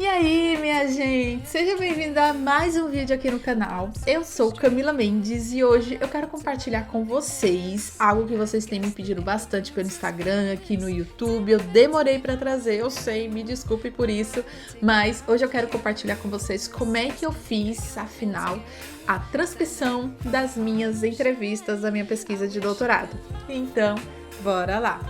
E aí, minha gente, seja bem-vindo a mais um vídeo aqui no canal. Eu sou Camila Mendes e hoje eu quero compartilhar com vocês algo que vocês têm me pedido bastante pelo Instagram, aqui no YouTube. Eu demorei para trazer, eu sei, me desculpe por isso, mas hoje eu quero compartilhar com vocês como é que eu fiz, afinal, a transcrição das minhas entrevistas da minha pesquisa de doutorado. Então, bora lá!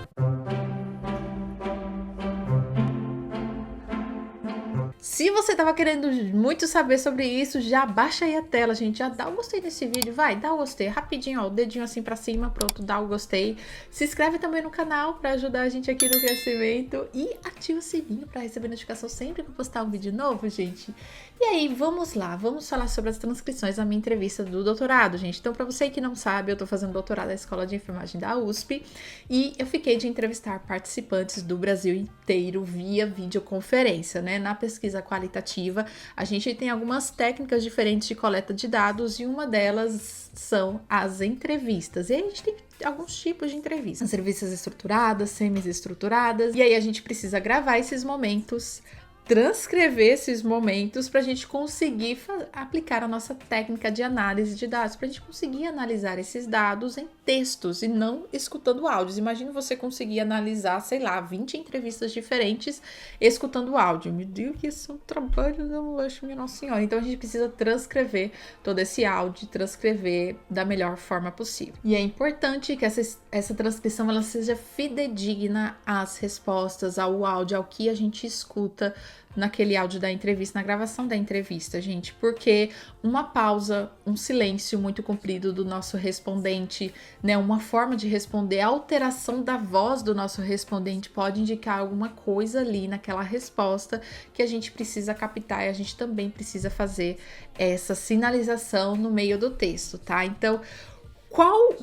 Se você tava querendo muito saber sobre isso, já baixa aí a tela, gente. Já dá o gostei nesse vídeo, vai, dá o gostei. Rapidinho, ó, o dedinho assim pra cima, pronto, dá o gostei. Se inscreve também no canal pra ajudar a gente aqui no crescimento. E ativa o sininho pra receber notificação sempre que eu postar um vídeo novo, gente. E aí, vamos lá, vamos falar sobre as transcrições da minha entrevista do doutorado, gente. Então, pra você que não sabe, eu tô fazendo doutorado na Escola de Enfermagem da USP. E eu fiquei de entrevistar participantes do Brasil inteiro via videoconferência, né? Na pesquisa qualitativa, a gente tem algumas técnicas diferentes de coleta de dados e uma delas são as entrevistas. E aí a gente tem alguns tipos de entrevistas. As entrevistas estruturadas, semi-estruturadas, e aí a gente precisa gravar esses momentos, transcrever esses momentos para a gente conseguir aplicar a nossa técnica de análise de dados, para a gente conseguir analisar esses dados em textos e não escutando áudios. Imagina você conseguir analisar, sei lá, 20 entrevistas diferentes escutando áudio. Meu Deus, que isso é um trabalho, não acho, minha Nossa Senhora. Então a gente precisa transcrever todo esse áudio, transcrever da melhor forma possível. E é importante que essa transcrição ela seja fidedigna às respostas, ao áudio, ao que a gente escuta naquele áudio da entrevista, na gravação da entrevista, gente, porque uma pausa, um silêncio muito comprido do nosso respondente, né, uma forma de responder, a alteração da voz do nosso respondente pode indicar alguma coisa ali naquela resposta que a gente precisa captar e a gente também precisa fazer essa sinalização no meio do texto, tá? Então,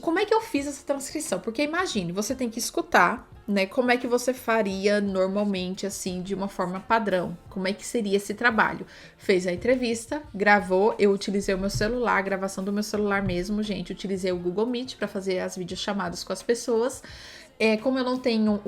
como é que eu fiz essa transcrição? Porque imagine, você tem que escutar, né? Como é que você faria normalmente, assim, de uma forma padrão? Como é que seria esse trabalho? Fez a entrevista, gravou, eu utilizei o meu celular, gravação do meu celular mesmo, gente. Utilizei o Google Meet para fazer as videochamadas com as pessoas. Como eu não tenho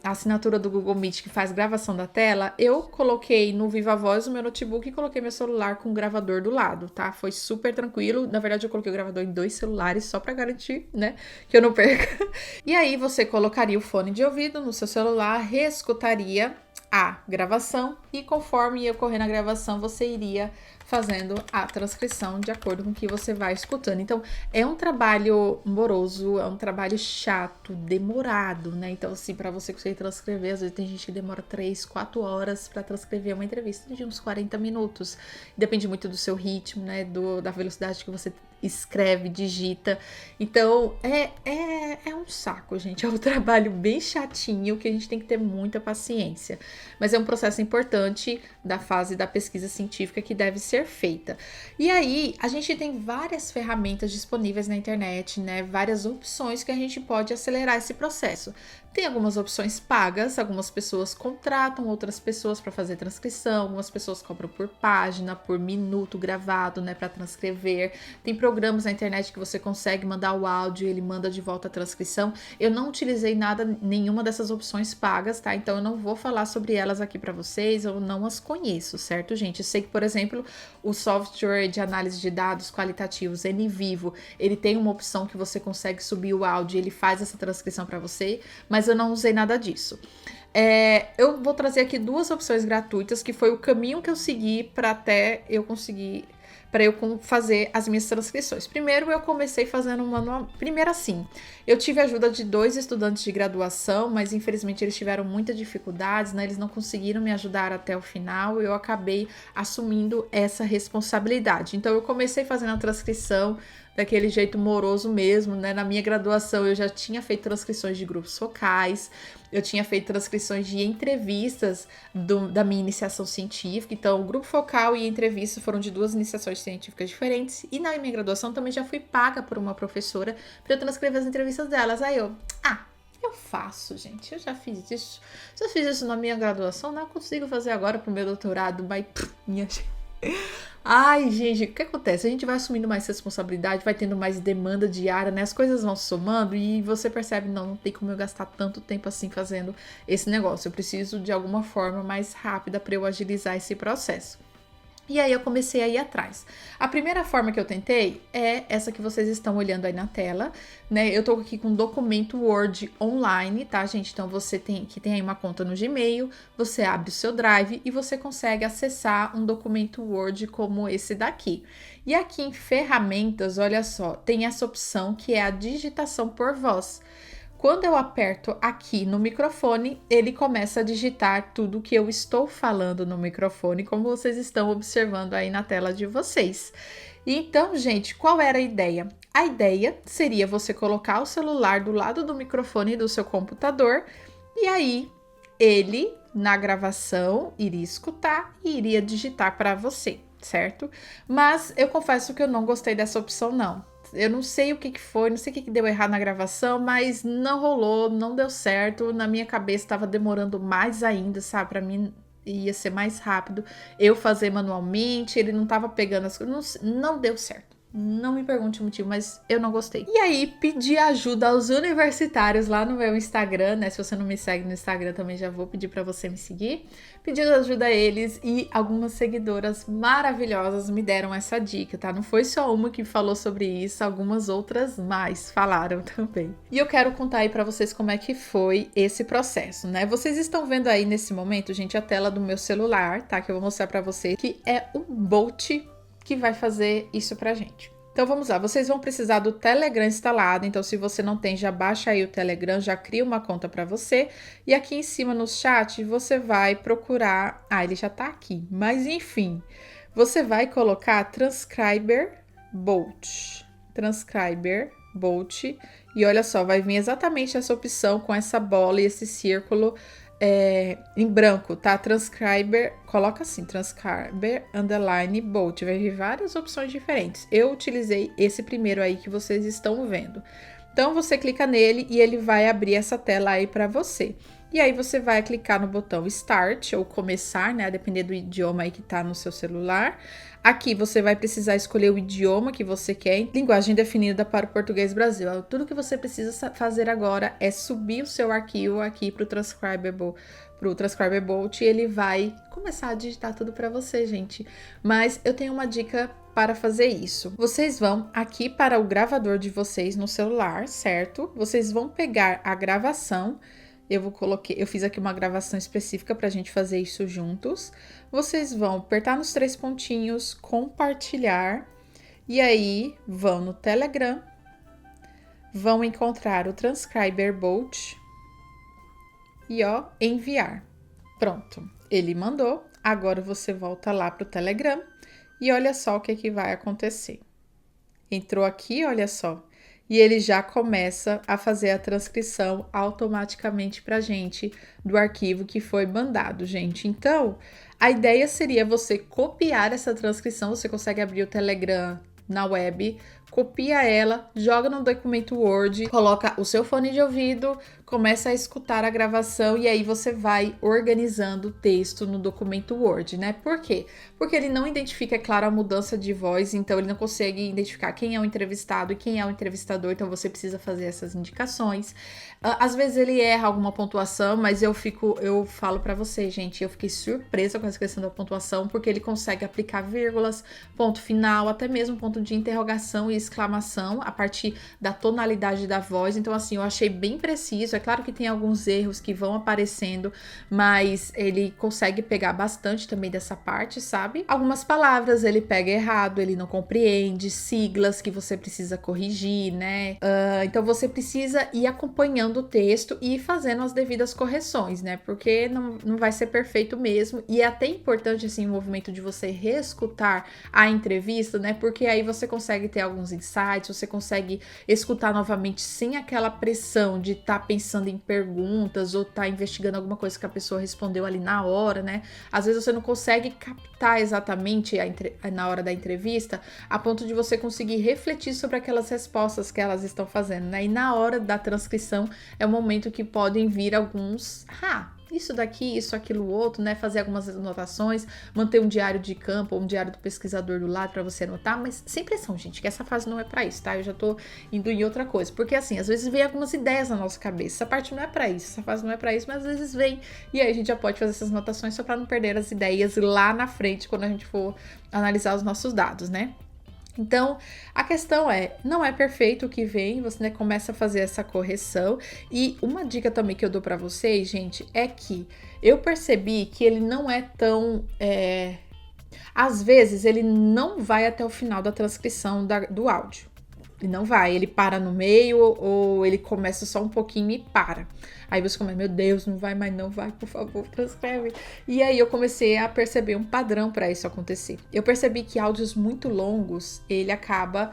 a assinatura do Google Meet que faz gravação da tela, eu coloquei no Viva Voz o meu notebook e coloquei meu celular com o gravador do lado, tá? Foi super tranquilo. Na verdade, eu coloquei o gravador em 2 celulares só pra garantir, né, que eu não perca. E aí, você colocaria o fone de ouvido no seu celular, reescutaria a gravação e conforme ia ocorrer na gravação, você iria fazendo a transcrição de acordo com o que você vai escutando. Então, é um trabalho moroso, é um trabalho chato, demorado, né? Então, assim, para você conseguir transcrever, às vezes tem gente que demora 3, 4 horas para transcrever uma entrevista de uns 40 minutos. Depende muito do seu ritmo, né? Da velocidade que você escreve, digita. Então, é um saco, gente. É um trabalho bem chatinho que a gente tem que ter muita paciência. Mas é um processo importante da fase da pesquisa científica que deve ser feita. E aí, a gente tem várias ferramentas disponíveis na internet, né? Várias opções que a gente pode acelerar esse processo. Tem algumas opções pagas, algumas pessoas contratam outras pessoas para fazer transcrição, algumas pessoas cobram por página, por minuto gravado, né, para transcrever. Tem programas na internet que você consegue mandar o áudio e ele manda de volta a transcrição. Eu não utilizei nenhuma dessas opções pagas, tá? Então eu não vou falar sobre elas aqui para vocês, eu não as conheço, certo, gente? Eu sei que, por exemplo, o software de análise de dados qualitativos NVivo, ele tem uma opção que você consegue subir o áudio e ele faz essa transcrição para você, mas eu não usei nada disso. Eu vou trazer aqui 2 opções gratuitas, que foi o caminho que eu segui para até eu conseguir, para eu fazer as minhas transcrições. Primeiro, eu comecei fazendo primeiro assim, eu tive a ajuda de 2 estudantes de graduação, mas infelizmente eles tiveram muitas dificuldades, né? Eles não conseguiram me ajudar até o final, eu acabei assumindo essa responsabilidade. Então, eu comecei fazendo a transcrição daquele jeito moroso mesmo, né? Na minha graduação eu já tinha feito transcrições de grupos focais, eu tinha feito transcrições de entrevistas da minha iniciação científica, então o grupo focal e entrevista foram de 2 iniciações científicas diferentes, e na minha graduação também já fui paga por uma professora para eu transcrever as entrevistas delas. Aí eu faço, gente, eu já fiz isso na minha graduação, não consigo fazer agora pro meu doutorado, mas minha gente. Ai, gente, o que acontece? A gente vai assumindo mais responsabilidade, vai tendo mais demanda diária, né? As coisas vão somando e você percebe, não tem como eu gastar tanto tempo assim fazendo esse negócio. Eu preciso de alguma forma mais rápida para eu agilizar esse processo. E aí eu comecei a ir atrás. A primeira forma que eu tentei é essa que vocês estão olhando aí na tela, né? Eu tô aqui com um documento Word online, tá, gente? Então você tem aí uma conta no Gmail, você abre o seu Drive e você consegue acessar um documento Word como esse daqui. E aqui em ferramentas, olha só, tem essa opção que é a digitação por voz. Quando eu aperto aqui no microfone, ele começa a digitar tudo que eu estou falando no microfone, como vocês estão observando aí na tela de vocês. Então, gente, qual era a ideia? A ideia seria você colocar o celular do lado do microfone do seu computador e aí ele, na gravação, iria escutar e iria digitar para você, certo? Mas eu confesso que eu não gostei dessa opção, não. Eu não sei o que foi, não sei o que deu errado na gravação, mas não rolou, não deu certo. Na minha cabeça estava demorando mais ainda, sabe? Para mim ia ser mais rápido eu fazer manualmente, ele não estava pegando as coisas, não deu certo. Não me pergunte o motivo, mas eu não gostei. E aí, pedi ajuda aos universitários lá no meu Instagram, né? Se você não me segue no Instagram, também já vou pedir para você me seguir. Pedi ajuda a eles e algumas seguidoras maravilhosas me deram essa dica, tá? Não foi só uma que falou sobre isso, algumas outras mais falaram também. E eu quero contar aí para vocês como é que foi esse processo, né? Vocês estão vendo aí nesse momento, gente, a tela do meu celular, tá? Que eu vou mostrar para vocês, que é um Bolt que vai fazer isso pra gente. Então vamos lá, vocês vão precisar do Telegram instalado, então se você não tem, já baixa aí o Telegram, já cria uma conta para você, e aqui em cima no chat você vai procurar, ele já tá aqui, mas enfim, você vai colocar Transcriber Bolt, e olha só, vai vir exatamente essa opção com essa bola e esse círculo em branco, tá? Transcriber, coloca assim, Transcriber underline Bolt, vai vir várias opções diferentes. Eu utilizei esse primeiro aí que vocês estão vendo. Então você clica nele e ele vai abrir essa tela aí para você. E aí você vai clicar no botão Start ou Começar, né? A depender do idioma aí que tá no seu celular. Aqui você vai precisar escolher o idioma que você quer, linguagem definida para o português Brasil. Tudo que você precisa fazer agora é subir o seu arquivo aqui para o Transcriber Bolt e ele vai começar a digitar tudo para você, gente. Mas eu tenho uma dica para fazer isso. Vocês vão aqui para o gravador de vocês no celular, certo? Vocês vão pegar a gravação. Eu fiz aqui uma gravação específica para a gente fazer isso juntos. Vocês vão apertar nos 3 pontinhos, compartilhar, e aí vão no Telegram, vão encontrar o Transcriber Bolt e enviar. Pronto, ele mandou. Agora você volta lá para o Telegram e olha só o que vai acontecer. Entrou aqui, olha só. E ele já começa a fazer a transcrição automaticamente para a gente do arquivo que foi mandado, gente. Então, a ideia seria você copiar essa transcrição, você consegue abrir o Telegram na web, copia ela, joga no documento Word, coloca o seu fone de ouvido, começa a escutar a gravação e aí você vai organizando o texto no documento Word, né? Por quê? Porque ele não identifica, é claro, a mudança de voz, então ele não consegue identificar quem é o entrevistado e quem é o entrevistador, então você precisa fazer essas indicações. Às vezes ele erra alguma pontuação, mas eu falo pra vocês, gente, eu fiquei surpresa com essa questão da pontuação, porque ele consegue aplicar vírgulas, ponto final, até mesmo ponto de interrogação e exclamação a partir da tonalidade da voz, então assim, eu achei bem preciso. É claro que tem alguns erros que vão aparecendo, mas ele consegue pegar bastante também dessa parte, sabe? Algumas palavras ele pega errado, ele não compreende, siglas que você precisa corrigir, né? Então você precisa ir acompanhando o texto e ir fazendo as devidas correções, né? Porque não vai ser perfeito mesmo, e é até importante, assim, o movimento de você reescutar a entrevista, né? Porque aí você consegue ter alguns insights, você consegue escutar novamente sem aquela pressão de estar pensando em perguntas ou tá investigando alguma coisa que a pessoa respondeu ali na hora, né? Às vezes você não consegue captar exatamente na hora da entrevista a ponto de você conseguir refletir sobre aquelas respostas que elas estão fazendo, né? E na hora da transcrição é o momento que podem vir alguns isso daqui, isso, aquilo, outro, né? Fazer algumas anotações, manter um diário de campo ou um diário do pesquisador do lado para você anotar, mas sem pressão, gente, que essa fase não é para isso, tá? Eu já tô indo em outra coisa, porque assim, às vezes vem algumas ideias na nossa cabeça, essa parte não é para isso, essa fase não é para isso, mas às vezes vem, e aí a gente já pode fazer essas anotações só para não perder as ideias lá na frente, quando a gente for analisar os nossos dados, né? Então, a questão não é perfeito o que vem, você, né, começa a fazer essa correção. E uma dica também que eu dou pra vocês, gente, é que eu percebi que ele não é tão... Às vezes, ele não vai até o final da transcrição do áudio. Ele não vai, ele para no meio ou ele começa só um pouquinho e para. Aí você começa, meu Deus, não vai, mas não vai, por favor, transcreve. E aí eu comecei a perceber um padrão para isso acontecer. Eu percebi que áudios muito longos, ele acaba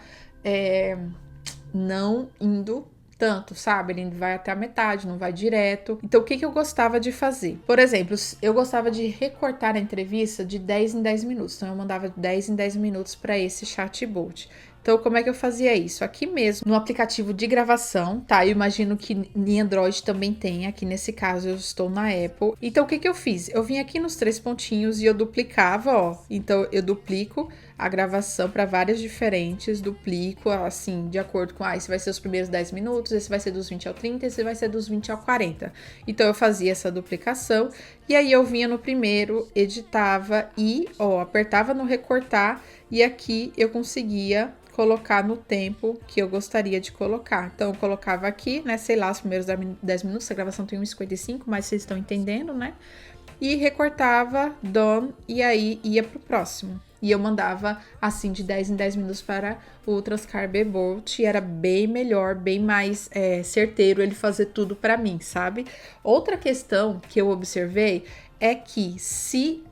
não indo tanto, sabe? Ele vai até a metade, não vai direto. Então, o que eu gostava de fazer? Por exemplo, eu gostava de recortar a entrevista de 10 em 10 minutos. Então, eu mandava 10 em 10 minutos para esse chatbot. Então, como é que eu fazia isso? Aqui mesmo, no aplicativo de gravação, tá? Eu imagino que em Android também tem. Aqui nesse caso, eu estou na Apple. Então, o que eu fiz? Eu vim aqui nos 3 pontinhos e eu duplicava, ó. Então, eu duplico a gravação para várias diferentes, duplico, assim, de acordo com, esse vai ser os primeiros 10 minutos, esse vai ser dos 20 ao 30, esse vai ser dos 20 ao 40. Então, eu fazia essa duplicação e aí eu vinha no primeiro, editava e, ó, apertava no recortar e aqui eu conseguia colocar no tempo que eu gostaria de colocar. Então, eu colocava aqui, né, sei lá, os primeiros 10 minutos, a gravação tem 1,55, mas vocês estão entendendo, né? E recortava, done, e aí ia pro próximo. E eu mandava, assim, de 10 em 10 minutos para o Transcriber Bot, e era bem melhor, bem mais certeiro ele fazer tudo para mim, sabe? Outra questão que eu observei é que se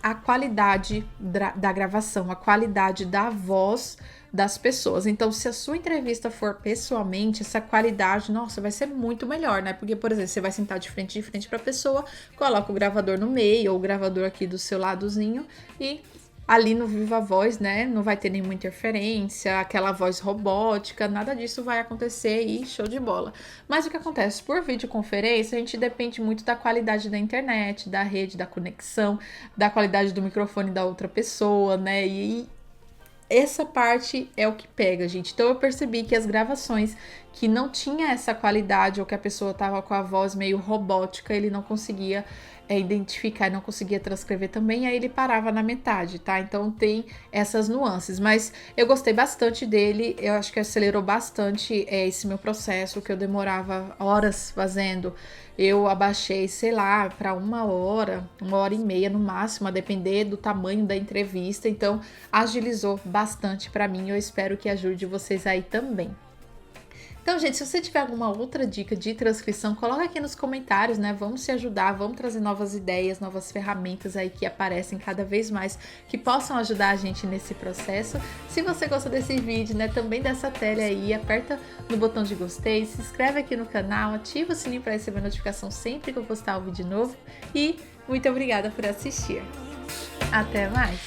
a qualidade da gravação, a qualidade da voz das pessoas. Então, se a sua entrevista for pessoalmente, essa qualidade, nossa, vai ser muito melhor, né? Porque, por exemplo, você vai sentar de frente para a pessoa, coloca o gravador no meio, ou o gravador aqui do seu ladozinho, e ali no Viva Voz, né, não vai ter nenhuma interferência, aquela voz robótica, nada disso vai acontecer e show de bola. Mas o que acontece? Por videoconferência, a gente depende muito da qualidade da internet, da rede, da conexão, da qualidade do microfone da outra pessoa, né, e essa parte é o que pega, gente. Então eu percebi que as gravações que não tinha essa qualidade ou que a pessoa tava com a voz meio robótica, ele não conseguia identificar e não conseguia transcrever também, aí ele parava na metade, tá? Então tem essas nuances, mas eu gostei bastante dele, eu acho que acelerou bastante esse meu processo, que eu demorava horas fazendo. Eu abaixei, sei lá, para 1h, 1h30 no máximo, a depender do tamanho da entrevista. Então, agilizou bastante para mim. Eu espero que ajude vocês aí também. Então, gente, se você tiver alguma outra dica de transcrição, coloca aqui nos comentários, né? Vamos se ajudar, vamos trazer novas ideias, novas ferramentas aí que aparecem cada vez mais, que possam ajudar a gente nesse processo. Se você gostou desse vídeo, né, também dessa tela aí, aperta no botão de gostei, se inscreve aqui no canal, ativa o sininho para receber notificação sempre que eu postar um vídeo novo e muito obrigada por assistir. Até mais!